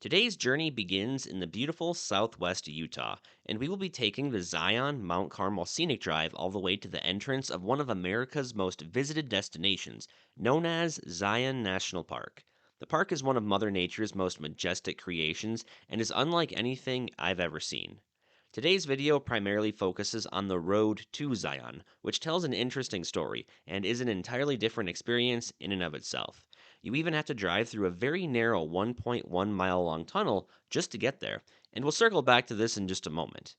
Today's journey begins in the beautiful southwest Utah, and we will be taking the Zion-Mount Carmel Scenic Drive all the way to the entrance of one of America's most visited destinations, known as Zion National Park. The park is one of Mother Nature's most majestic creations and is unlike anything I've ever seen. Today's video primarily focuses on the road to Zion, which tells an interesting story and is an entirely different experience in and of itself. You even have to drive through a very narrow 1.1-mile long tunnel just to get there, and we'll circle back to this in just a moment.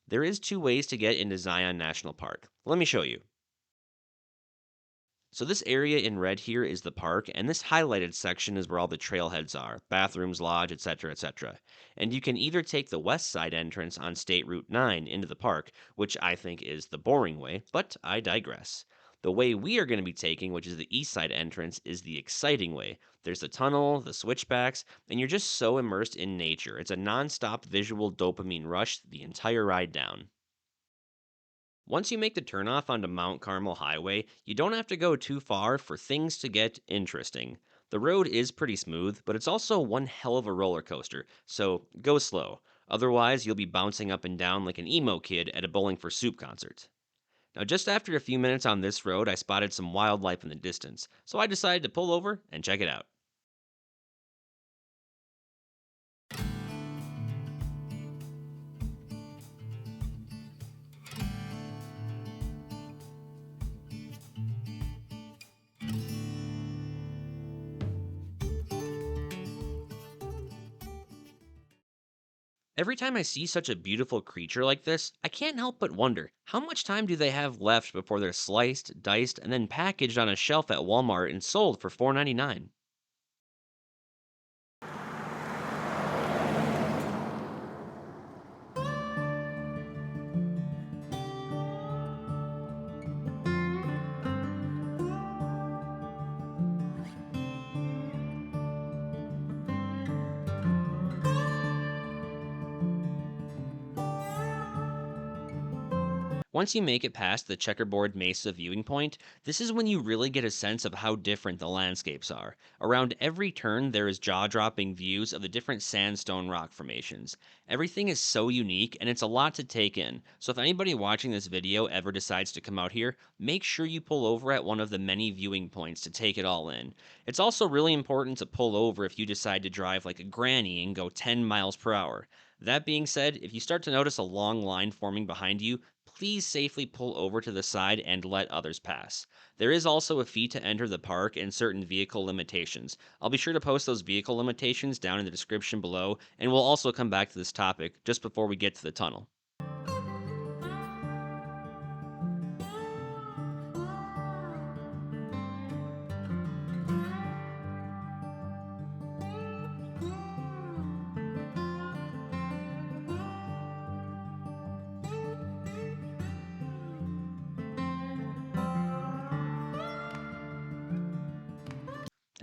There is two ways to get into Zion National Park. Let me show you. So this area in red here is the park, and this highlighted section is where all the trailheads are, bathrooms, lodge, etc., etc. And you can either take the west side entrance on State Route 9 into the park, which I think is the boring way, but I digress. The way we are going to be taking, which is the east side entrance, is the exciting way. There's the tunnel, the switchbacks, and you're just so immersed in nature. It's a non-stop visual dopamine rush the entire ride down. Once you make the turnoff onto Mount Carmel Highway, you don't have to go too far for things to get interesting. The road is pretty smooth, but it's also one hell of a roller coaster, so go slow. Otherwise, you'll be bouncing up and down like an emo kid at a Bowling for Soup concert. Now, just after a few minutes on this road, I spotted some wildlife in the distance, so I decided to pull over and check it out. Every time I see such a beautiful creature like this, I can't help but wonder how much time do they have left before they're sliced, diced, and then packaged on a shelf at Walmart and sold for $4.99? Once you make it past the checkerboard mesa viewing point, this is when you really get a sense of how different the landscapes are. Around every turn, there is jaw dropping views of the different sandstone rock formations. Everything is so unique, and it's a lot to take in. So, if anybody watching this video ever decides to come out here, make sure you pull over at one of the many viewing points to take it all in. It's also really important to pull over if you decide to drive like a granny and go 10 miles per hour. That being said, if you start to notice a long line forming behind you, please safely pull over to the side and let others pass. There is also a fee to enter the park and certain vehicle limitations. I'll be sure to post those vehicle limitations down in the description below, and we'll also come back to this topic just before we get to the tunnel.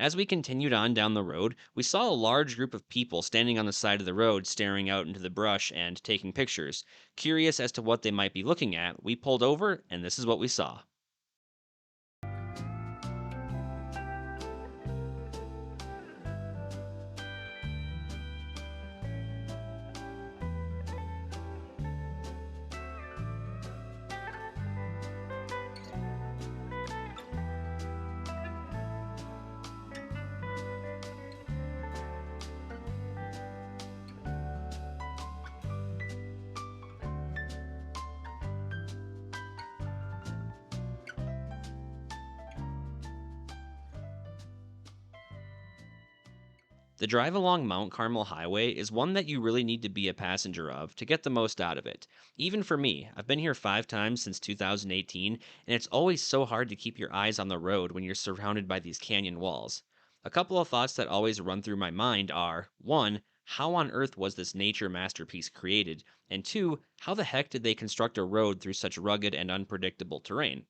As we continued on down the road, we saw a large group of people standing on the side of the road staring out into the brush and taking pictures. Curious as to what they might be looking at, we pulled over, and this is what we saw. The drive along Mount Carmel Highway is one that you really need to be a passenger of to get the most out of it. Even for me, I've been here 5 times since 2018, and it's always so hard to keep your eyes on the road when you're surrounded by these canyon walls. A couple of thoughts that always run through my mind are 1. How on earth was this nature masterpiece created? And 2. How the heck did they construct a road through such rugged and unpredictable terrain?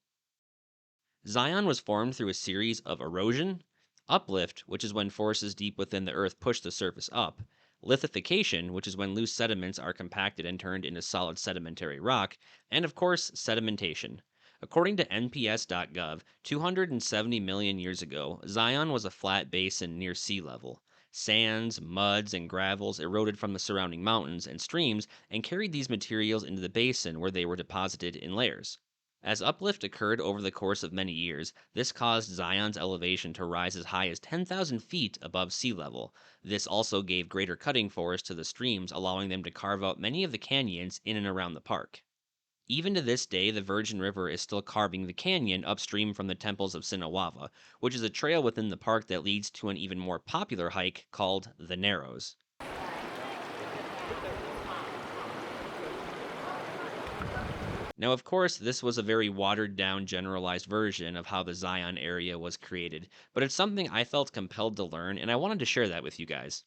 Zion was formed through a series of erosion, uplift, which is when forces deep within the earth push the surface up, lithification, which is when loose sediments are compacted and turned into solid sedimentary rock, and of course, sedimentation. According to NPS.gov, 270 million years ago, Zion was a flat basin near sea level. Sands, muds, and gravels eroded from the surrounding mountains and streams and carried these materials into the basin where they were deposited in layers. As uplift occurred over the course of many years, this caused Zion's elevation to rise as high as 10,000 feet above sea level. This also gave greater cutting force to the streams, allowing them to carve out many of the canyons in and around the park. Even to this day, the Virgin River is still carving the canyon upstream from the temples of Sinawava, which is a trail within the park that leads to an even more popular hike called the Narrows. Now, of course, this was a very watered down, generalized version of how the Zion area was created, but it's something I felt compelled to learn, and I wanted to share that with you guys.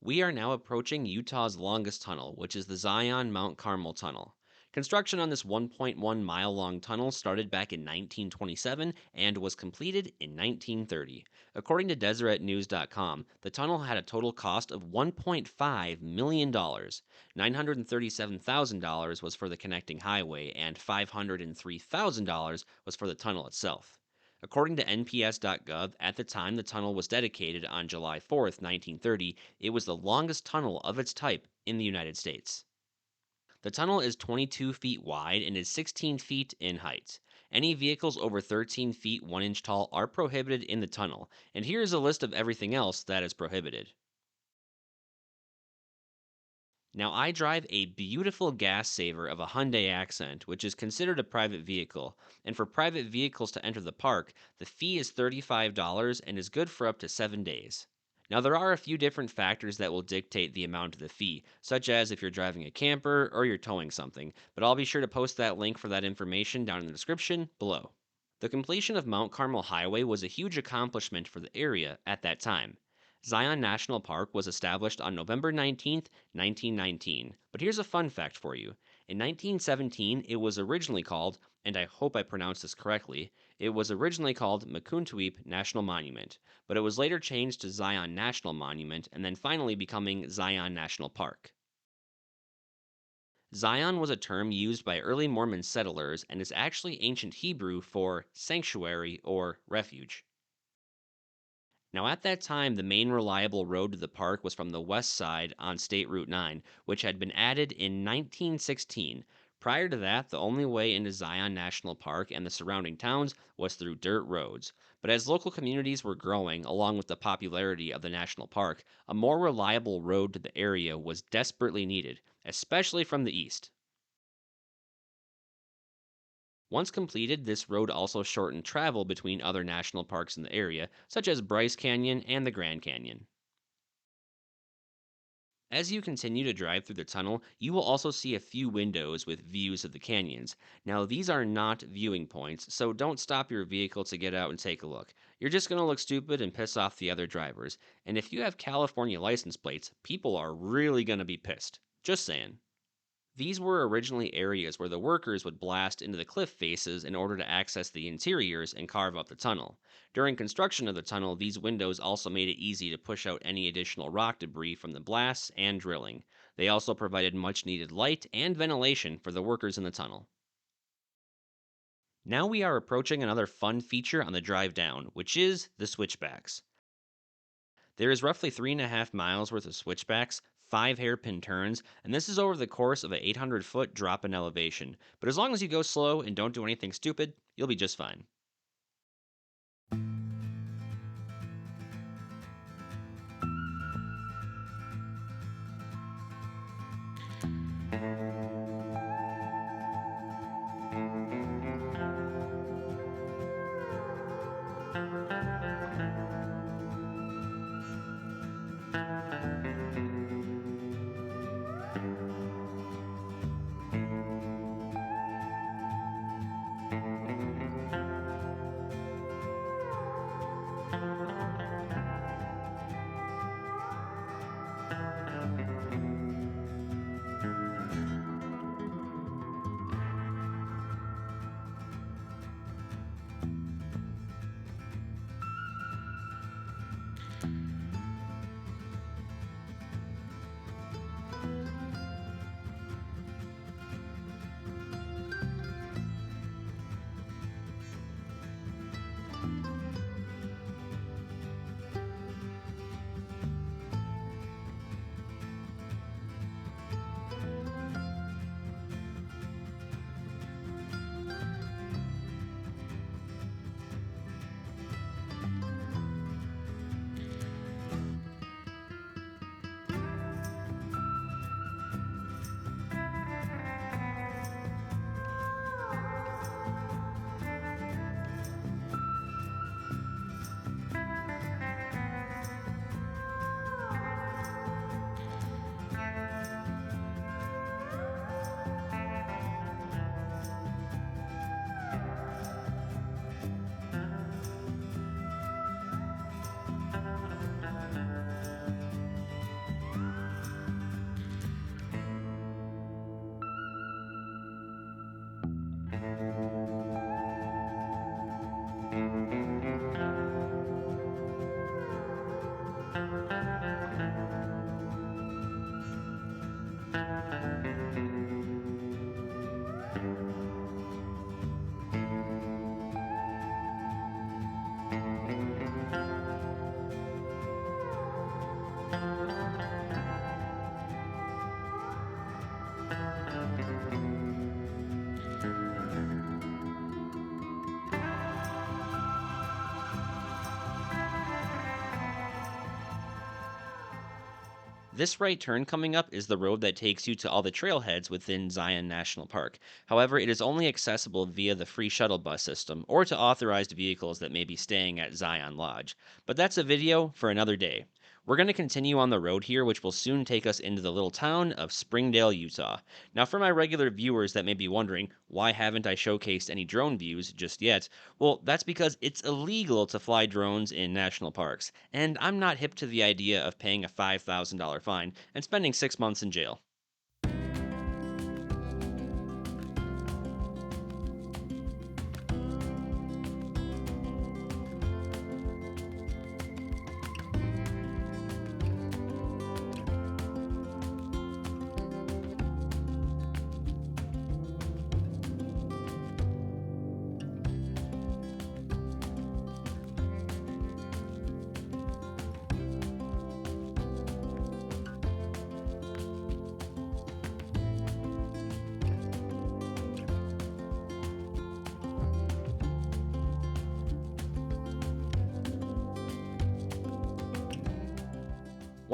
We are now approaching Utah's longest tunnel, which is the Zion-Mount Carmel Tunnel. Construction on this 1.1-mile long tunnel started back in 1927 and was completed in 1930. According to DeseretNews.com, the tunnel had a total cost of $1.5 million. $937,000 was for the connecting highway, and $503,000 was for the tunnel itself. According to NPS.gov, at the time the tunnel was dedicated on July 4th, 1930, it was the longest tunnel of its type in the United States. The tunnel is 22 feet wide and is 16 feet in height. Any vehicles over 13 feet 1 inch tall are prohibited in the tunnel, and here is a list of everything else that is prohibited. Now, I drive a beautiful gas saver of a Hyundai Accent, which is considered a private vehicle, and for private vehicles to enter the park, the fee is $35 and is good for up to 7 days. Now, there are a few different factors that will dictate the amount of the fee, such as if you're driving a camper or you're towing something, but I'll be sure to post that link for that information down in the description below. The completion of Mount Carmel Highway was a huge accomplishment for the area at that time. Zion National Park was established on November 19th, 1919. But here's a fun fact for you. In 1917, it was originally called, and I hope I pronounced this correctly, it was originally called Makuntuweap National Monument, but it was later changed to Zion National Monument and then finally becoming Zion National Park. Zion was a term used by early Mormon settlers and is actually ancient Hebrew for sanctuary or refuge. Now, at that time, the main reliable road to the park was from the west side on State Route 9, which had been added in 1916. Prior to that, the only way into Zion National Park and the surrounding towns was through dirt roads. But as local communities were growing, along with the popularity of the national park, a more reliable road to the area was desperately needed, especially from the east. Once completed, this road also shortened travel between other national parks in the area, such as Bryce Canyon and the Grand Canyon. As you continue to drive through the tunnel, you will also see a few windows with views of the canyons. Now, these are not viewing points, so don't stop your vehicle to get out and take a look. You're just going to look stupid and piss off the other drivers. And if you have California license plates, people are really going to be pissed. Just saying. These were originally areas where the workers would blast into the cliff faces in order to access the interiors and carve out the tunnel. During construction of the tunnel, these windows also made it easy to push out any additional rock debris from the blasts and drilling. They also provided much needed light and ventilation for the workers in the tunnel. Now we are approaching another fun feature on the drive down, which is the switchbacks. There is roughly 3.5 miles worth of switchbacks, 5 hairpin turns, and this is over the course of an 800-foot drop in elevation. But as long as you go slow and don't do anything stupid, you'll be just fine. This right turn coming up is the road that takes you to all the trailheads within Zion National Park. However, it is only accessible via the free shuttle bus system or to authorized vehicles that may be staying at Zion Lodge. But that's a video for another day. We're going to continue on the road here, which will soon take us into the little town of Springdale, Utah. Now, for my regular viewers that may be wondering, why haven't I showcased any drone views just yet? Well, that's because it's illegal to fly drones in national parks, and I'm not hip to the idea of paying a $5,000 fine and spending 6 months in jail.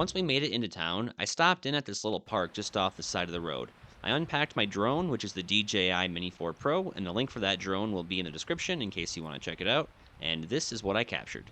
Once we made it into town, I stopped in at this little park just off the side of the road. I unpacked my drone, which is the DJI Mini 4 Pro, and the link for that drone will be in the description in case you want to check it out. And this is what I captured.